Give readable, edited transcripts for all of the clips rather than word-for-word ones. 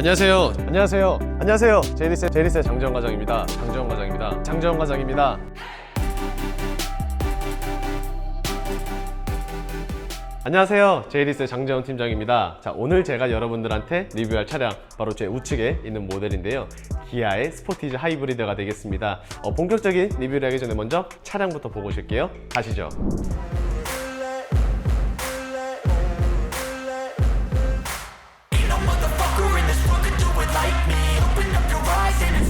안녕하세요. 안녕하세요. 안녕하세요. 제이리스의 장재원 과장입니다. 장재원 과장입니다. 안녕하세요. 제이리스의 장재원 팀장입니다. 자, 오늘 제가 여러분들한테 리뷰할 차량 바로 제 우측에 있는 모델인데요. 기아의 스포티지 하이브리드가 되겠습니다. 본격적인 리뷰를 하기 전에 먼저 차량부터 보고 오실게요. 가시죠.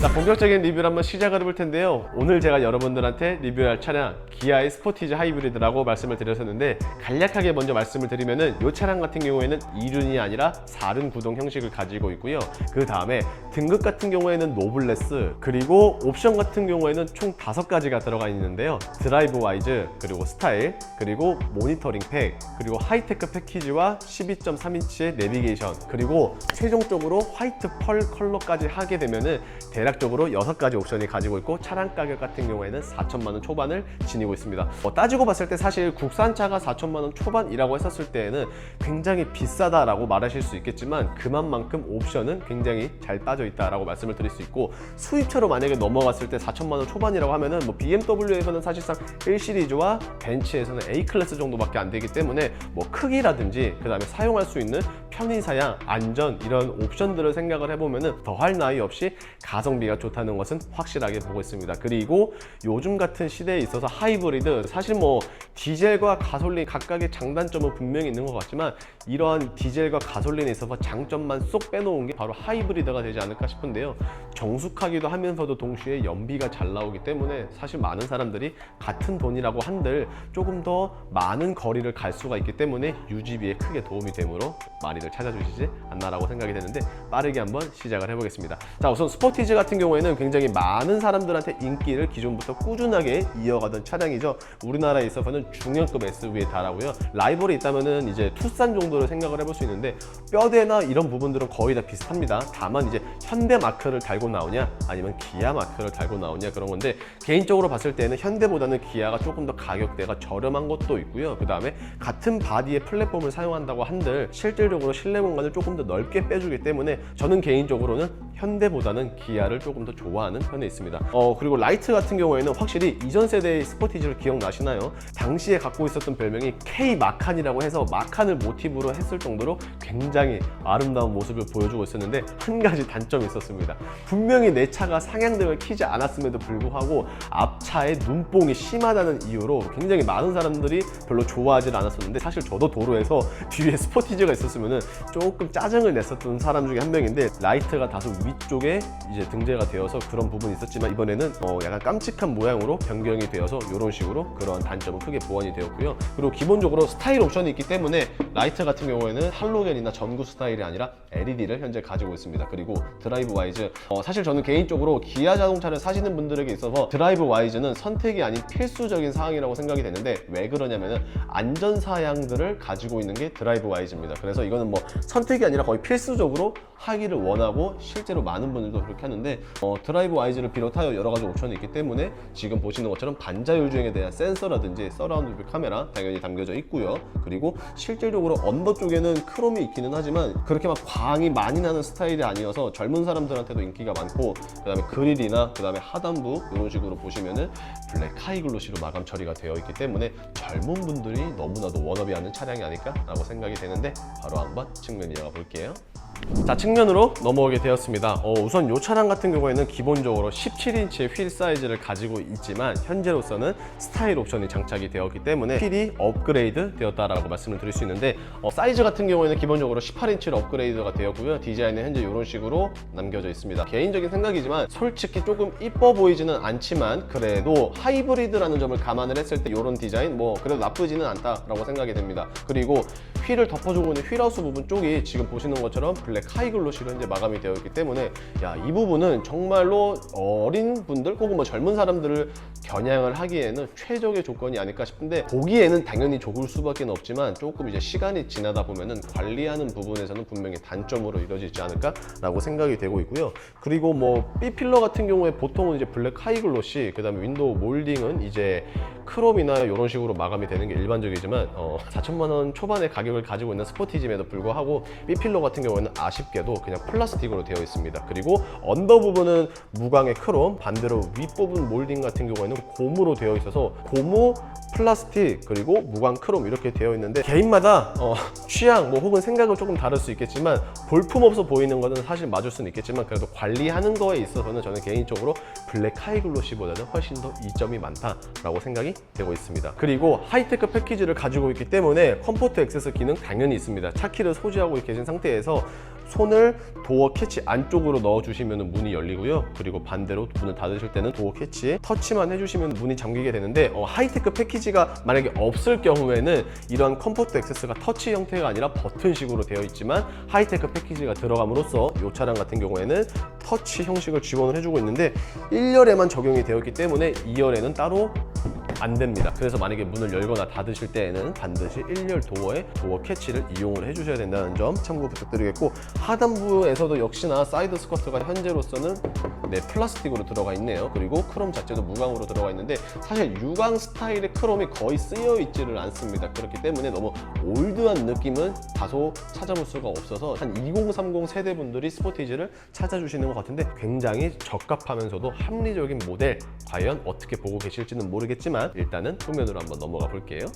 자, 본격적인 리뷰를 한번 시작을 해볼 텐데요. 오늘 제가 여러분들한테 리뷰할 차량 기아의 스포티지 하이브리드라고 말씀을 드렸었는데, 간략하게 먼저 말씀을 드리면은 이 차량 같은 경우에는 2륜이 아니라 4륜 구동 형식을 가지고 있고요. 그 다음에 등급 같은 경우에는 노블레스, 그리고 옵션 같은 경우에는 총 5가지가 들어가 있는데요. 드라이브 와이즈, 그리고 스타일, 그리고 모니터링 팩, 그리고 하이테크 패키지와 12.3인치의 내비게이션, 그리고 최종적으로 화이트 펄 컬러까지 하게 되면은 대략적으로 6가지 옵션이 가지고 있고, 차량 가격 같은 경우에는 4천만 원 초반을 지니고 있습니다. 따지고 봤을 때 사실 국산차가 4천만 원 초반이라고 했었을 때에는 굉장히 비싸다라고 말하실 수 있겠지만, 그만큼 옵션은 굉장히 잘 따져 있다라고 말씀을 드릴 수 있고, 수입차로 만약에 넘어갔을 때 4천만 원 초반이라고 하면은 뭐 BMW에서는 사실상 1시리즈와 벤츠에서는 A클래스 정도밖에 안 되기 때문에 뭐 크기라든지 그 다음에 사용할 수 있는 편의사양, 안전 이런 옵션들을 생각을 해보면은 더할 나위 없이 가성비가 좋다는 것은 확실하게 보고 있습니다. 그리고 요즘 같은 시대에 있어서 하이브리드, 사실 뭐 디젤과 가솔린 각각의 장단점은 분명히 있는 것 같지만, 이러한 디젤과 가솔린에 있어서 장점만 쏙 빼놓은 게 바로 하이브리드가 되지 않을까 싶은데요. 정숙하기도 하면서도 동시에 연비가 잘 나오기 때문에 사실 많은 사람들이 같은 돈이라고 한들 조금 더 많은 거리를 갈 수가 있기 때문에 유지비에 크게 도움이 되므로 많이들 찾아주시지 않나라고 생각이 되는데, 빠르게 한번 시작을 해보겠습니다. 자, 우선 스포티지 같은 경우에는 굉장히 많은 사람들한테 인기를 기존부터 꾸준하게 이어가던 차량이죠. 우리나라에 있어서는 중형급 SUV에 달하고요. 라이벌이 있다면은 이제 투싼 정도를 생각을 해볼 수 있는데, 뼈대나 이런 부분들은 거의 다 비슷합니다. 다만 이제 현대 마크를 달고 나오냐 아니면 기아 마크를 달고 나오냐 그런 건데, 개인적으로 봤을 때는 현대보다는 기아가 조금 더 가격대가 저렴한 것도 있고요. 그 다음에 같은 바디의 플랫폼을 사용한다고 한들 실질적으로 실내 공간을 조금 더 넓게 빼주기 때문에 저는 개인적으로는 현대보다는 기아를 조금 더 좋아하는 편에 있습니다. 그리고 라이트 같은 경우에는 확실히 이전 세대의 스포티지를 기억나시나요? 당시에 갖고 있었던 별명이 K 마칸이라고 해서 마칸을 모티브로 했을 정도로 굉장히 아름다운 모습을 보여주고 있었는데, 한 가지 단점이 있었습니다. 분명히 내 차가 상향등을 켜지 않았음에도 불구하고 앞차에 눈뽕이 심하다는 이유로 굉장히 많은 사람들이 별로 좋아하지 않았었는데, 사실 저도 도로에서 뒤에 스포티지가 있었으면 조금 짜증을 냈었던 사람 중에 한 명인데, 라이트가 다소 위쪽에 이제 등재가 되어서 그런 부분이 있었지만, 이번에는 약간 깜찍한 모양으로 변경이 되어서 이런 식으로 그런 단점은 크게 보완이 되었고요. 그리고 기본적으로 스타일 옵션이 있기 때문에 라이트 같은 경우에는 할로겐이나 전구 스타일이 아니라 LED를 현재 가지고 있습니다. 그리고 드라이브 와이즈, 사실 저는 개인적으로 기아 자동차를 사시는 분들에게 있어서 드라이브 와이즈는 선택이 아닌 필수적인 사항이라고 생각이 되는데, 왜 그러냐면은 안전 사양들을 가지고 있는 게 드라이브 와이즈입니다. 그래서 이거는 뭐 선택이 아니라 거의 필수적으로 하기를 원하고, 실제로 많은 분들도 그렇게 하는데, 드라이브 와이즈를 비롯하여 여러 가지 옵션이 있기 때문에 지금 보시는 것처럼 반자율 주행에 대한 센서라든지 서라운드 뷰 카메라 당연히 담겨져 있고요. 그리고 실질적으로 언더 쪽에는 크롬이 있기는 하지만 그렇게 막 광이 많이 나는 스타일이 아니어서 젊은 사람들한테도 인기가 많고, 그 다음에 그릴이나 그 다음에 하단부 이런 식으로 보시면은 블랙 하이글로시로 마감 처리가 되어 있기 때문에 젊은 분들이 너무나도 워너비하는 차량이 아닐까라고 생각이 되는데, 바로 한번 측면 이어가 볼게요. 자, 측면으로 넘어오게 되었습니다. 우선 이 차량 같은 경우에는 기본적으로 17인치의 휠 사이즈를 가지고 있지만, 현재로서는 스타일 옵션이 장착이 되었기 때문에 휠이 업그레이드 되었다라고 말씀을 드릴 수 있는데, 사이즈 같은 경우에는 기본적으로 18인치로 업그레이드가 되었고요. 디자인은 현재 이런 식으로 남겨져 있습니다. 개인적인 생각이지만 솔직히 조금 이뻐 보이지는 않지만, 그래도 하이브리드라는 점을 감안을 했을 때 이런 디자인 뭐 그래도 나쁘지는 않다라고 생각이 됩니다. 그리고 휠을 덮어주고 있는 휠하우스 부분 쪽이 지금 보시는 것처럼 블랙 하이글로시로 현재 마감이 되어 있기 때문에, 이 부분은 정말로 어린 분들 혹은 뭐 젊은 사람들을 겨냥을 하기에는 최적의 조건이 아닐까 싶은데, 보기에는 당연히 좋을 수밖에 없지만 조금 이제 시간이 지나다 보면은 관리하는 부분에서는 분명히 단점으로 이루어지지 않을까라고 생각이 되고 있고요. 그리고 뭐 B필러 같은 경우에 보통은 이제 블랙 하이글로시, 그 다음에 윈도우 몰딩은 이제 크롬이나 이런 식으로 마감이 되는 게 일반적이지만, 4천만 원 초반의 가격을 가격을 가지고 있는 스포티지임에도 불구하고 B필러 같은 경우에는 아쉽게도 그냥 플라스틱으로 되어 있습니다. 그리고 언더 부분은 무광의 크롬, 반대로 윗부분 몰딩 같은 경우에는 고무로 되어 있어서 고무, 플라스틱, 그리고 무광 크롬 이렇게 되어 있는데 개인마다 취향 혹은 생각은 조금 다를 수 있겠지만 볼품없어 보이는 것은 사실 맞을 수는 있겠지만 그래도 관리하는 거에 있어서는 저는 개인적으로 블랙 하이글로시보다는 훨씬 더 이점이 많다라고 생각이 되고 있습니다. 그리고 하이테크 패키지를 가지고 있기 때문에 컴포트 액세스 기능 당연히 있습니다. 차키를 소지하고 계신 상태에서 손을 도어 캐치 안쪽으로 넣어주시면 문이 열리고요. 그리고 반대로 문을 닫으실 때는 도어 캐치에 터치만 해주시면 문이 잠기게 되는데 하이테크 패키지가 만약에 없을 경우에는 이러한 컴포트 액세스가 터치 형태가 아니라 버튼식으로 되어 있지만 하이테크 패키지가 들어감으로써 이 차량 같은 경우에는 터치 형식을 지원을 해주고 있는데 1열에만 적용이 되어 있기 때문에 2열에는 따로 안 됩니다. 그래서 만약에 문을 열거나 닫으실 때에는 반드시 1열 도어에 도어 캐치를 이용을 해주셔야 된다는 점 참고 부탁드리겠고, 하단부에서도 역시나 사이드 스커트가 현재로서는 플라스틱으로 들어가 있네요. 그리고 크롬 자체도 무광으로 들어가 있는데 사실 유광 스타일의 크롬이 거의 쓰여 있지를 않습니다. 그렇기 때문에 너무 올드한 느낌은 다소 찾아볼 수가 없어서 한 2030 세대분들이 스포티지를 찾아주시는 것 같은데 굉장히 적합하면서도 합리적인 모델, 과연 어떻게 보고 계실지는 모르겠지만 일단은 후면으로 한번 넘어가 볼게요.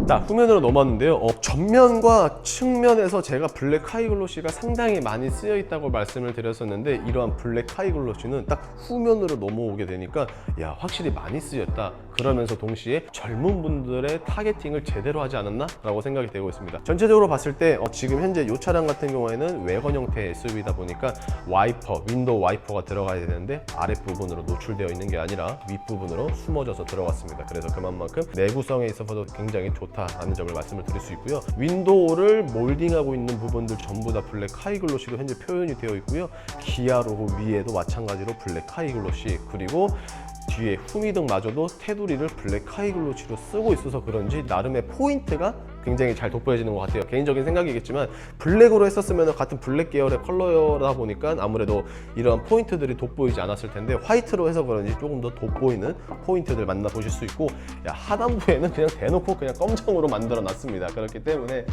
자, 후면으로 넘어왔는데요. 전면과 측면에서 제가 블랙 하이글로시가 상당히 많이 쓰여 있다고 말씀을 드렸었는데 이러한 블랙 하이글로시는 딱 후면으로 넘어오게 되니까 야, 확실히 많이 쓰였다. 그러면서 동시에 젊은 분들의 타겟팅을 제대로 하지 않았나? 라고 생각이 되고 있습니다. 전체적으로 봤을 때 지금 현재 이 차량 같은 경우에는 외관 형태의 SUV다 보니까 와이퍼, 윈도우 와이퍼가 들어가야 되는데 아랫부분으로 노출되어 있는 게 아니라 윗부분으로 숨어져서 들어갔습니다. 그래서 그만큼 내구성에 있어서도 굉장히 좋다라는 점을 말씀을 드릴 수 있고요. 윈도우를 몰딩하고 있는 부분들 전부 다 블랙 하이글로시로 현재 표현이 되어 있고요. 기아 로고 위에도 마찬가지로 블랙 하이글로시, 그리고 뒤에 후미등마저도 테두리를 블랙 하이글로시로 쓰고 있어서 그런지 나름의 포인트가 굉장히 잘 돋보여지는 것 같아요. 개인적인 생각이겠지만 블랙으로 했었으면 같은 블랙 계열의 컬러다 보니까 아무래도 이러한 포인트들이 돋보이지 않았을 텐데 화이트로 해서 그런지 조금 더 돋보이는 포인트들 만나보실 수 있고, 하단부에는 그냥 대놓고 그냥 검정으로 만들어 놨습니다. 그렇기 때문에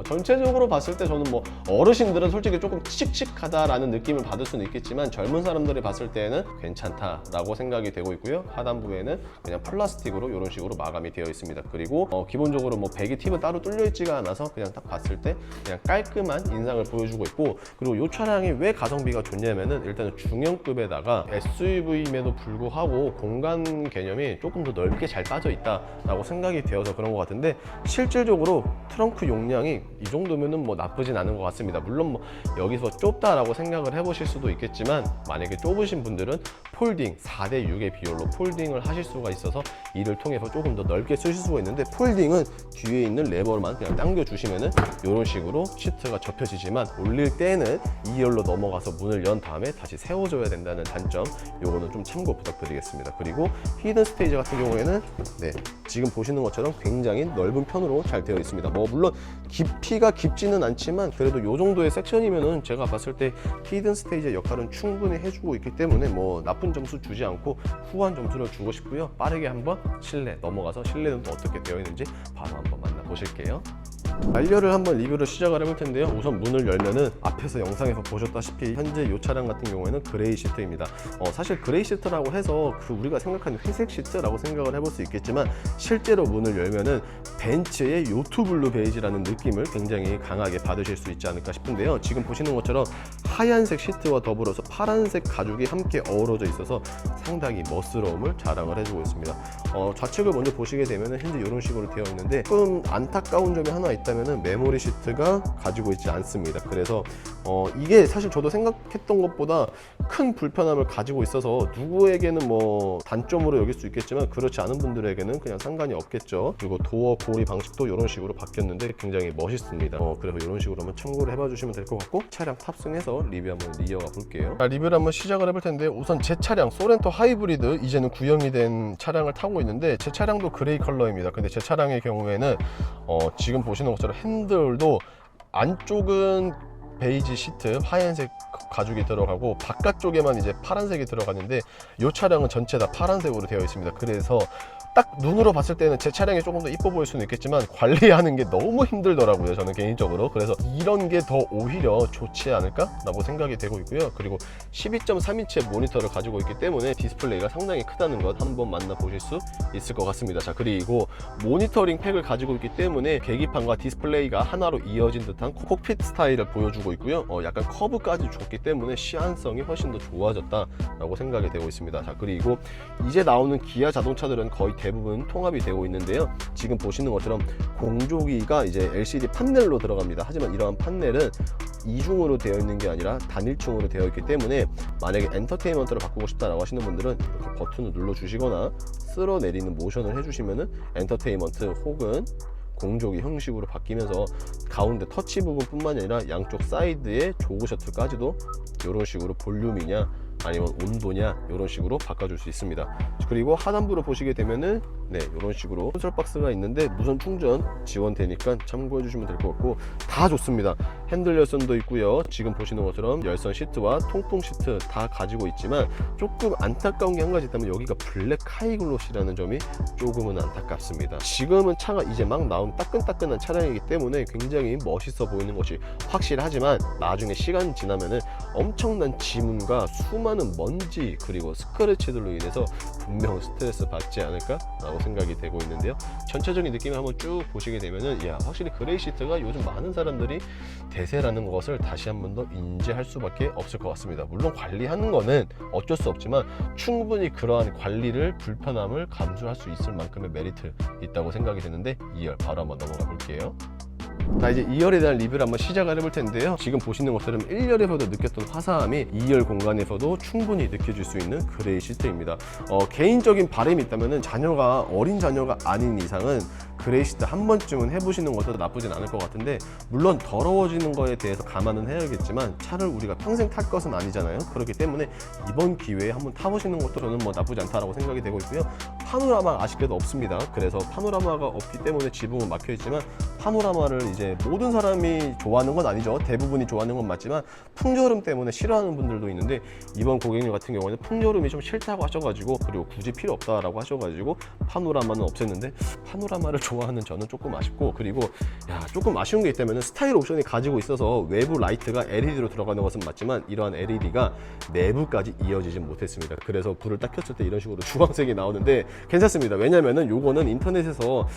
전체적으로 봤을 때 저는 뭐 어르신들은 솔직히 조금 칙칙하다라는 느낌을 받을 수는 있겠지만 젊은 사람들이 봤을 때는 괜찮다라고 생각이 되고 있고요. 하단부에는 그냥 플라스틱으로 이런 식으로 마감이 되어 있습니다. 그리고 기본적으로 뭐 배기 팁은 따로 뚫려 있지가 않아서 그냥 딱 봤을 때 그냥 깔끔한 인상을 보여주고 있고, 그리고 이 차량이 왜 가성비가 좋냐면은 일단은 중형급에다가 SUV임에도 불구하고 공간 개념이 조금 더 넓게 잘 빠져 있다라고 생각이 되어서 그런 것 같은데 실질적으로 트렁크 용량이 이 정도면은 뭐 나쁘진 않은 것 같습니다. 물론 뭐 여기서 좁다라고 생각을 해보실 수도 있겠지만 만약에 좁으신 분들은 폴딩 4대6의 비율로 폴딩을 하실 수가 있어서 이를 통해서 조금 더 넓게 쓰실 수가 있는데, 폴딩은 뒤에 있는 레버만 그냥 당겨주시면은 이런 식으로 시트가 접혀지지만 올릴 때는 2열로 넘어가서 문을 연 다음에 다시 세워줘야 된다는 단점, 요거는 좀 참고 부탁드리겠습니다. 그리고 히든 스테이지 같은 경우에는 지금 보시는 것처럼 굉장히 넓은 편으로 잘 되어 있습니다. 뭐 물론 깊이가 깊지는 않지만 그래도 이 정도의 섹션이면은 제가 봤을 때 히든 스테이지의 역할은 충분히 해주고 있기 때문에 뭐 나쁜 점수 주지 않고 후한 점수를 주고 싶고요. 빠르게 한번 실내 넘어가서 실내는 또 어떻게 되어 있는지 바로 한번 만나보실게요. 말려를 한번 리뷰를 시작을 해볼 텐데요. 우선 문을 열면은 앞에서 영상에서 보셨다시피 현재 이 차량 같은 경우에는 그레이 시트입니다. 사실 그레이 시트라고 해서 우리가 생각하는 회색 시트라고 생각을 해볼 수 있겠지만 실제로 문을 열면은 벤츠의 요투블루 베이지라는 느낌을 굉장히 강하게 받으실 수 있지 않을까 싶은데요. 지금 보시는 것처럼 하얀색 시트와 더불어서 파란색 가죽이 함께 어우러져 있어서 상당히 멋스러움을 자랑을 해주고 있습니다. 좌측을 먼저 보시게 되면은 현재 이런 식으로 되어 있는데 조금 안타까운 점이 하나 있다면은 메모리 시트가 가지고 있지 않습니다. 그래서 이게 사실 저도 생각했던 것보다 큰 불편함을 가지고 있어서 누구에게는 뭐 단점으로 여길 수 있겠지만 그렇지 않은 분들에게는 그냥 상관이 없겠죠. 그리고 도어 고리 방식도 이런 식으로 바뀌었는데 굉장히 멋있습니다. 그래서 이런 식으로 한번 참고를 해봐주시면 될 것 같고, 차량 탑승해서 리뷰 한번 이어가 볼게요. 리뷰를 한번 시작을 해볼 텐데 우선 제 차량 소렌토 하이브리드 이제는 구형이 된 차량을 타고 있는데 제 차량도 그레이 컬러입니다. 근데 제 차량의 경우에는 지금 보시는 것처럼 핸들도 안쪽은 베이지 시트 하얀색 가죽이 들어가고 바깥쪽에만 이제 파란색이 들어가는데 이 차량은 전체 다 파란색으로 되어 있습니다. 그래서 딱 눈으로 봤을 때는 제 차량이 조금 더 이뻐 보일 수는 있겠지만 관리하는 게 너무 힘들더라고요, 저는 개인적으로. 그래서 이런 게 더 오히려 좋지 않을까라고 생각이 되고 있고요. 그리고 12.3인치의 모니터를 가지고 있기 때문에 디스플레이가 상당히 크다는 것 한번 만나보실 수 있을 것 같습니다. 자, 그리고 모니터링 팩을 가지고 있기 때문에 계기판과 디스플레이가 하나로 이어진 듯한 콕핏 스타일을 보여주고 있고요. 약간 커브까지 줬기 때문에 시안성이 훨씬 더 좋아졌다라고 생각이 되고 있습니다. 자, 그리고 이제 나오는 기아 자동차들은 거의 대부분 통합이 되고 있는데요. 지금 보시는 것처럼 공조기가 이제 LCD 판넬로 들어갑니다. 하지만 이러한 판넬은 이중으로 되어 있는 게 아니라 단일중으로 되어 있기 때문에 만약에 엔터테인먼트를 바꾸고 싶다라고 하시는 분들은 이렇게 버튼을 눌러 주시거나 쓸어 내리는 모션을 해주시면은 엔터테인먼트 혹은 공조기 형식으로 바뀌면서 가운데 터치 부분뿐만 아니라 양쪽 사이드의 조그 셔틀까지도 이런 식으로 볼륨이냐 아니면 온도냐 이런 식으로 바꿔줄 수 있습니다. 그리고 하단부로 보시게 되면은 네, 이런 식으로 콘솔 박스가 있는데 무선 충전 지원되니까 참고해 주시면 될 것 같고 다 좋습니다. 핸들 열선도 있고요. 지금 보시는 것처럼 열선 시트와 통풍 시트 다 가지고 있지만 조금 안타까운 게 한 가지 있다면 여기가 블랙 하이글로시라는 점이 조금은 안타깝습니다. 지금은 차가 이제 막 나온 따끈따끈한 차량이기 때문에 굉장히 멋있어 보이는 것이 확실하지만 나중에 시간 지나면은 엄청난 지문과 수많은 먼지 그리고 스크래치들로 인해서 분명 스트레스 받지 않을까 라고 생각이 되고 있는데요. 전체적인 느낌을 한번 쭉 보시게 되면은 야, 확실히 그레이 시트가 요즘 많은 사람들이 대세라는 것을 다시 한 번 더 인지할 수밖에 없을 것 같습니다. 물론 관리하는 거는 어쩔 수 없지만 충분히 그러한 관리를 불편함을 감수할 수 있을 만큼의 메리트 있다고 생각이 되는데 2열 바로 한번 넘어가 볼게요. 자, 이제 2열에 대한 리뷰를 한번 시작을 해볼 텐데요. 지금 보시는 것처럼 1열에서도 느꼈던 화사함이 2열 공간에서도 충분히 느껴질 수 있는 그레이 시트입니다. 개인적인 바람이 있다면 어린 자녀가 아닌 이상은 그레이 시트 한 번쯤은 해보시는 것도 나쁘진 않을 것 같은데, 물론 더러워지는 거에 대해서 감안은 해야겠지만 차를 우리가 평생 탈 것은 아니잖아요. 그렇기 때문에 이번 기회에 한번 타보시는 것도 저는 뭐 나쁘지 않다라고 생각이 되고 있고요. 파노라마 아쉽게도 없습니다. 그래서 파노라마가 없기 때문에 지붕은 막혀 있지만, 파노라마를 이제 모든 사람이 좋아하는 건 아니죠. 대부분이 좋아하는 건 맞지만 풍절음 때문에 싫어하는 분들도 있는데, 이번 고객님 같은 경우에는 풍절음이 좀 싫다고 하셔가지고, 그리고 굳이 필요 없다라고 하셔가지고 파노라마는 없앴는데, 파노라마를 좋아하는 저는 조금 아쉽고, 그리고 조금 아쉬운 게 있다면 스타일 옵션이 가지고 있어서 외부 라이트가 LED로 들어가는 것은 맞지만 이러한 LED가 내부까지 이어지지 못했습니다. 그래서 불을 딱 켰을 때 이런 식으로 주황색이 나오는데 괜찮습니다. 왜냐면은 요거는 인터넷에서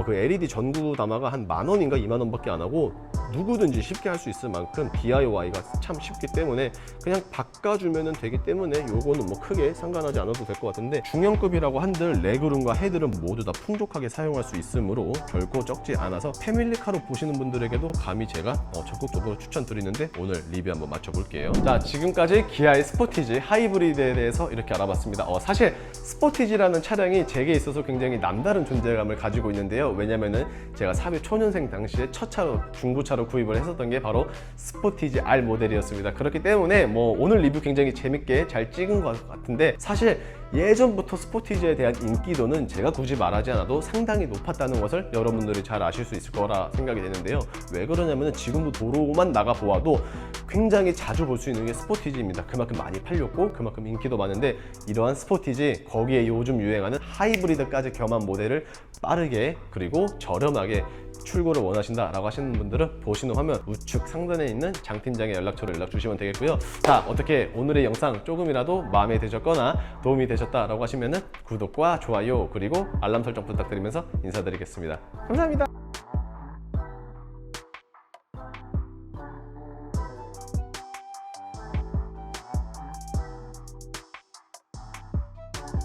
그 LED 전구 담화가 한 10,000원인가 20,000원 밖에 안 하고 누구든지 쉽게 할 수 있을 만큼 DIY가 참 쉽기 때문에 그냥 바꿔주면 되기 때문에 요거는 뭐 크게 상관하지 않아도 될 것 같은데, 중형급이라고 한들 레그룸과 헤드룸 모두 다 풍족하게 사용할 수 있으므로 결코 적지 않아서 패밀리카로 보시는 분들에게도 감히 제가 적극적으로 추천드리는데 오늘 리뷰 한번 맞춰볼게요. 자, 지금까지 기아의 스포티지 하이브리드에 대해서 이렇게 알아봤습니다. 사실 스포티지라는 차량이 제게 있어서 굉장히 남다른 존재감을 가지고 있는데요. 왜냐면은 제가 사회 초년생 당시에 첫 차로 중고차로 구입을 했었던 게 바로 스포티지 R 모델이었습니다. 그렇기 때문에 뭐 오늘 리뷰 굉장히 재밌게 잘 찍은 것 같은데, 사실 예전부터 스포티지에 대한 인기도는 제가 굳이 말하지 않아도 상당히 높았다는 것을 여러분들이 잘 아실 수 있을 거라 생각이 되는데요. 왜 그러냐면 지금도 도로만 나가 보아도 굉장히 자주 볼 수 있는 게 스포티지입니다. 그만큼 많이 팔렸고 그만큼 인기도 많은데, 이러한 스포티지 거기에 요즘 유행하는 하이브리드까지 겸한 모델을 빠르게 그리고 저렴하게 출고를 원하신다라고 하시는 분들은 보시는 화면 우측 상단에 있는 장 팀장의 연락처로 연락 주시면 되겠고요. 자, 어떻게 오늘의 영상 조금이라도 마음에 드셨거나 도움이 되셨다라고 하시면은 구독과 좋아요 그리고 알람 설정 부탁드리면서 인사드리겠습니다. 감사합니다.